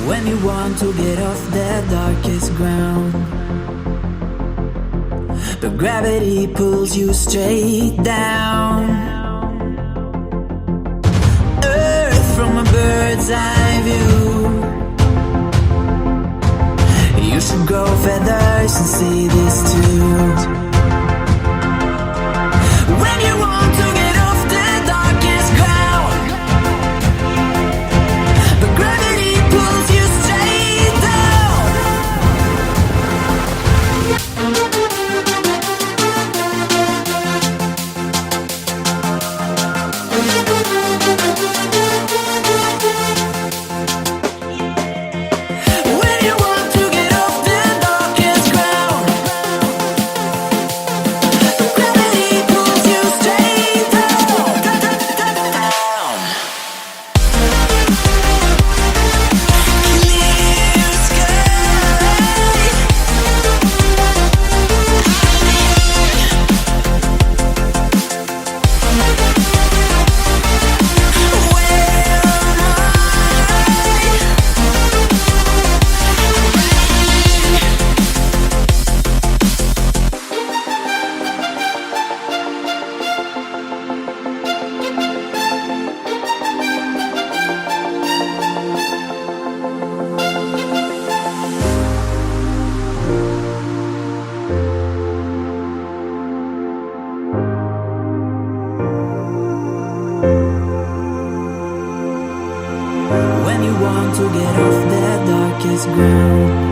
When you want to get off the darkest ground, but gravity pulls you straight down. Earth from a bird's eye view. You should grow feathers and see this too. When you want to get off the darkest ground, but gravity pulls you straight down. When you want to get off the darkest ground, but gravity pulls you straight down. Clear sky. When you want to get off the darkest ground,